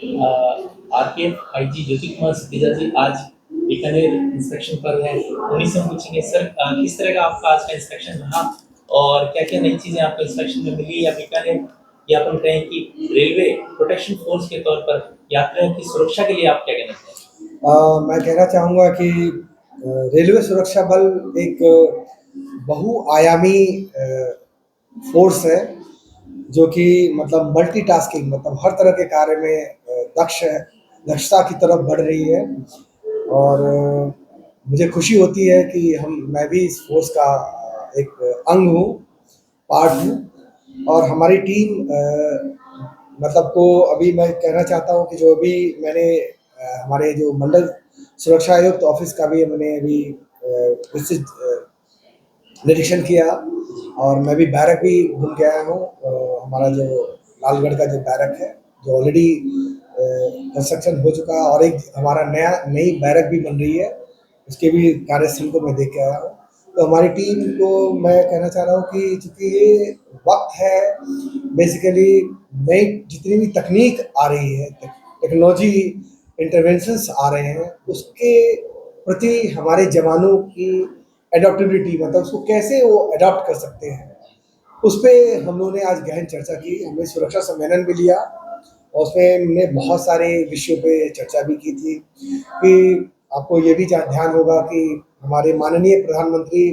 RPF IG Jyoti Kumar Satija जी आज Bikaner inspection पर है। उन्हीं से हम पूछेंगे सर, किस तरह का आपका आज का इंस्पेक्शन रहा और क्या क्या नई चीजें आपको इंस्पेक्शन में मिली या बीकानेर या अपन कहें कि रेलवे प्रोटेक्शन फोर्स के तौर पर यात्रियों की सुरक्षा के लिए आप क्या कहना चाहेंगे? मैं कहना चाहूँगा कि रेलवे सुरक्षा बल एक बहुआयामी फोर्स है जो कि मतलब मल्टीटास्किंग मतलब हर तरह के कार्य में दक्षता की तरफ बढ़ रही है। और मुझे खुशी होती है कि मैं भी इस फोर्स का एक अंग हूँ, पार्ट हूँ। और हमारी टीम मतलब को अभी मैं कहना चाहता हूँ कि जो अभी मैंने हमारे जो मंडल सुरक्षा आयुक्त ऑफिस का भी मैंने अभी विस्तृत निरीक्षण किया और मैं भी बैरक भी घूम के आया हूँ। हमारा जो लालगढ़ का जो बैरक है जो ऑलरेडी कंस्ट्रक्शन हो चुका है और एक हमारा नई बैरक भी बन रही है, उसके भी कार्यस्थल को मैं देख के आया हूँ। तो हमारी टीम को मैं कहना चाह रहा हूँ कि चूँकि ये वक्त है बेसिकली नई जितनी भी तकनीक आ रही है, टेक्नोलॉजी इंटरवेंशंस आ रहे हैं, उसके प्रति हमारे जवानों की एडॉप्टेबिलिटी मतलब उसको कैसे वो अडॉप्ट कर सकते हैं, उस पर हम लोगों ने आज गहन चर्चा की। हमने सुरक्षा सम्मेलन भी लिया और उसमें हमने बहुत सारे विषयों पे चर्चा भी की थी कि आपको ये भी ध्यान होगा कि हमारे माननीय प्रधानमंत्री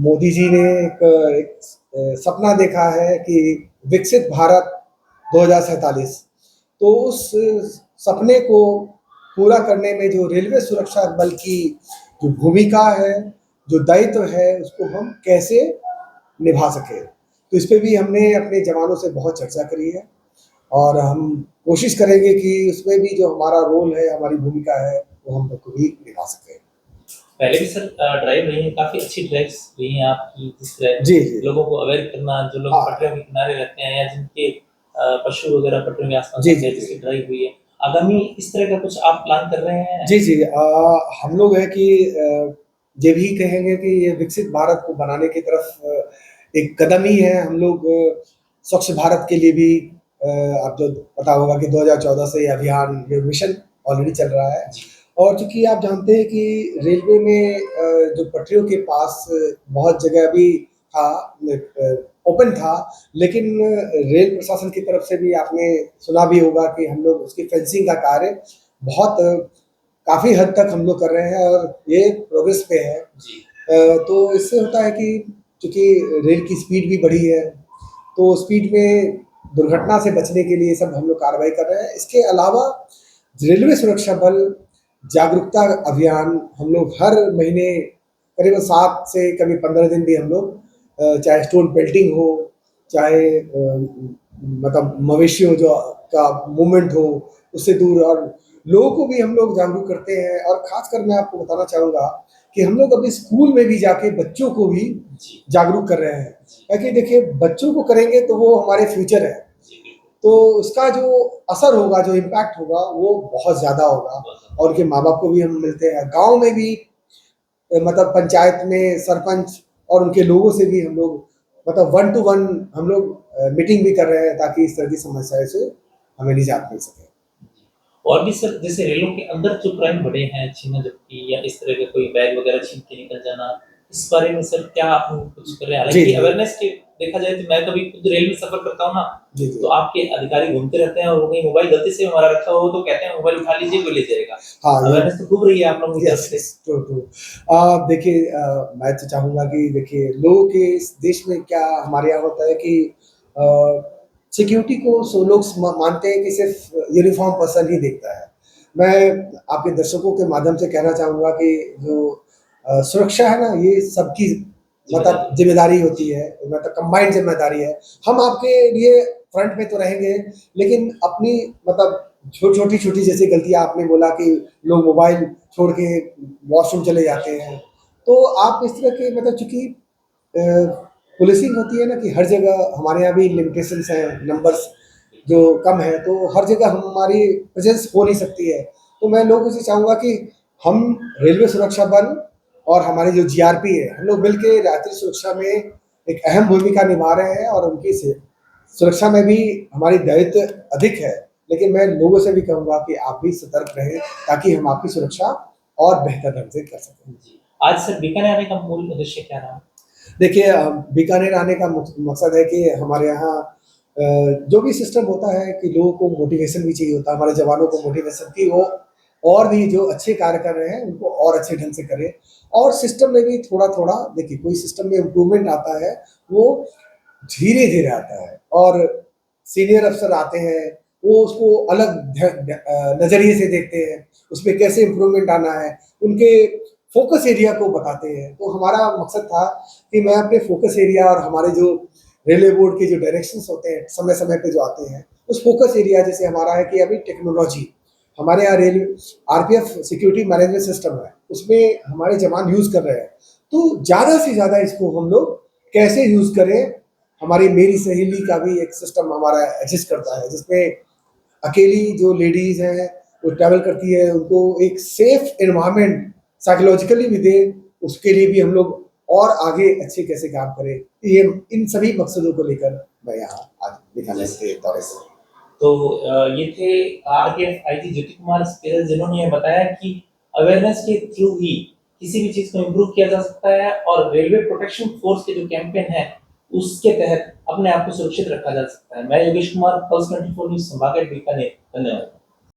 मोदी जी ने एक सपना देखा है कि विकसित भारत 2047। तो उस सपने को पूरा करने में जो रेलवे सुरक्षा बल की जो भूमिका है, जो दायित्व है, उसको हम कैसे निभा सके, तो इस पे भी हमने अपने जवानों से बहुत चर्चा करी है और हम कोशिश करेंगे कि उसमें भी जो हमारा रोल है, हमारी भूमिका है, वो हम लोग भी निभा सकें। पहले भी सर ड्राइव रही है, काफी अच्छी ड्राइव्स रही हैं आपकी, जिस तरह जी जी लोगों को अवेयर करना, जो लोग पटरियों के किनारे रहते हैं या जिनके पशु वगैरह पटरियों के आसपास रहते हैं, जिसकी ड्राइव हुई है। आगामी इस तरह का कुछ आप प्लान कर रहे हैं? जी जी हम लोग है कि ये भी कहेंगे कि ये विकसित भारत को बनाने की तरफ एक कदम ही है। हम लोग स्वच्छ भारत के लिए भी आप जो पता होगा कि 2014 से अभियान ये मिशन ऑलरेडी चल रहा है। और चूंकि आप जानते हैं कि रेलवे में जो पटरियों के पास बहुत जगह भी था, ओपन था, लेकिन रेल प्रशासन की तरफ से भी आपने सुना भी होगा कि हम लोग उसकी फेंसिंग का कार्य बहुत काफ़ी हद तक हम लोग कर रहे हैं और ये प्रोग्रेस पे है। तो इससे होता है कि चूँकि रेल की स्पीड भी बढ़ी है, तो स्पीड में दुर्घटना से बचने के लिए सब हम लोग कार्रवाई कर रहे हैं। इसके अलावा रेलवे सुरक्षा बल जागरूकता अभियान हम लोग हर महीने करीबन 7 से कभी 15 दिन भी हम लोग चाहे स्टोन पेल्टिंग हो, चाहे मतलब मवेशियों जो का मूवमेंट हो उससे दूर, और लोगों को भी हम लोग जागरूक करते हैं। और खासकर मैं आपको बताना चाहूँगा कि हम लोग अभी स्कूल में भी जाके बच्चों को भी जागरूक कर रहे हैं, क्योंकि देखिए बच्चों को करेंगे तो वो हमारे फ्यूचर है, तो उसका जो असर होगा, जो इम्पैक्ट होगा वो बहुत ज़्यादा होगा। और उनके माँ बाप को भी हम मिलते हैं, गाँव में भी मतलब पंचायत में सरपंच और उनके लोगों से भी हम लोग मतलब 1 to 1 हम लोग मीटिंग भी कर रहे हैं ताकि इस तरह की समस्याएं से हमें निजात मिल सके। और भी सर, जैसे रेलों के अंदर जो क्राइम बढ़े हैं, छीना झपटी या इस तरह के कोई बैग वगैरह छीन के निकल जाना, इस बारे में सर क्या आप कुछ कर रहे हैं? हालांकि अवेयरनेस के देखा जाए तो मैं कभी खुद रेल में सफर करता हूँ ना, तो आपके अधिकारी घूमते रहते हैं और वो कहीं मोबाइल गलती से हमारा रखा हो तो कहते हैं मोबाइल उठा लीजिए, कोई ले जाएगा। अवेयरनेस तो खूब रही है आप लोगों की तरफ से। देखिए मैं तो चाहूँगा कि देखिए लोगों के इस देश में क्या हमारे यहाँ होता है कि सिक्योरिटी को लोग मानते हैं कि सिर्फ यूनिफॉर्म पर्सन ही देखता है। मैं आपके दर्शकों के माध्यम से कहना चाहूँगा कि जो सुरक्षा है ना, ये सबकी मतलब जिम्मेदारी होती है, मतलब कंबाइंड जिम्मेदारी है। हम आपके लिए फ्रंट में तो रहेंगे, लेकिन अपनी मतलब छोटी जैसे गलतियाँ आपने बोला कि लोग मोबाइल छोड़ के वॉशरूम चले जाते हैं, तो आप इस तरह के मतलब चूँकि पुलिसिंग होती है ना कि हर जगह हमारे यहाँ भी लिमिटेशंस हैं, नंबर्स जो कम है, तो हर जगह हमारी प्रेजेंस हो नहीं सकती है। तो मैं लोगों से चाहूँगा कि हम रेलवे सुरक्षा बल और हमारे जो जीआरपी है, हम लोग मिलके यात्री सुरक्षा में एक अहम भूमिका निभा रहे हैं और उनकी सुरक्षा में भी हमारी दायित्व अधिक है। लेकिन मैं लोगों से भी कहूँगा कि आप भी सतर्क रहें ताकि हम आपकी सुरक्षा और बेहतर ढंग से कर सकें। जी। आज सर बीकानेर आने का मूल उद्देश्य क्या रहा? देखिए बीकानेर आने का मकसद है कि हमारे यहाँ जो भी सिस्टम होता है कि लोगों को मोटिवेशन भी चाहिए होता है, हमारे जवानों को मोटिवेशन की वो और भी जो अच्छे कार्य कर रहे हैं उनको और अच्छे ढंग से करें और सिस्टम में भी थोड़ा-थोड़ा देखिए कोई सिस्टम में इम्प्रूवमेंट आता है, वो धीरे-धीरे आता है और सीनियर अफ़सर आते हैं, वो उसको अलग नज़रिए से देखते हैं, उसमें कैसे इम्प्रूवमेंट आना है, उनके फ़ोकस एरिया को बताते हैं। तो हमारा मकसद था कि मैं अपने फ़ोकस एरिया और हमारे जो रेलवे बोर्ड के जो डायरेक्शंस होते हैं, समय-समय पे जो आते हैं, उस फ़ोकस एरिया जैसे हमारा है कि अभी टेक्नोलॉजी, हमारे यहाँ आरपीएफ सिक्योरिटी मैनेजमेंट सिस्टम है, उसमें हमारे जवान यूज़ कर रहे हैं। तो ज़्यादा से ज़्यादा इसको हम लोग कैसे यूज़ करें, हमारी मेरी सहेली का भी एक सिस्टम हमारा एग्जिस्ट करता है, जिसमें अकेली जो लेडीज़ हैं, वो ट्रैवल करती है, उनको एक सेफ एनवायरनमेंट साइकोलॉजिकली भी दें, उसके लिए भी हम लोग और आगे अच्छे कैसे काम करें। ये इन सभी मकसदों को लेकर मैं यहाँ आज दिखाने के दौरे से। तो ये थे आरपीएफ आईजी ज्योति कुमार स्पेरल, जिन्होंने ये बताया कि अवेयरनेस के थ्रू ही किसी भी चीज को इम्प्रूव किया जा सकता है और रेलवे प्रोटेक्शन फोर्स के जो कैंपेन है उसके तहत अपने आप को सुरक्षित रखा जा सकता है। मैं योगेश कुमार, पल्स 24 न्यूज संभाग बीकानेर। धन्यवाद।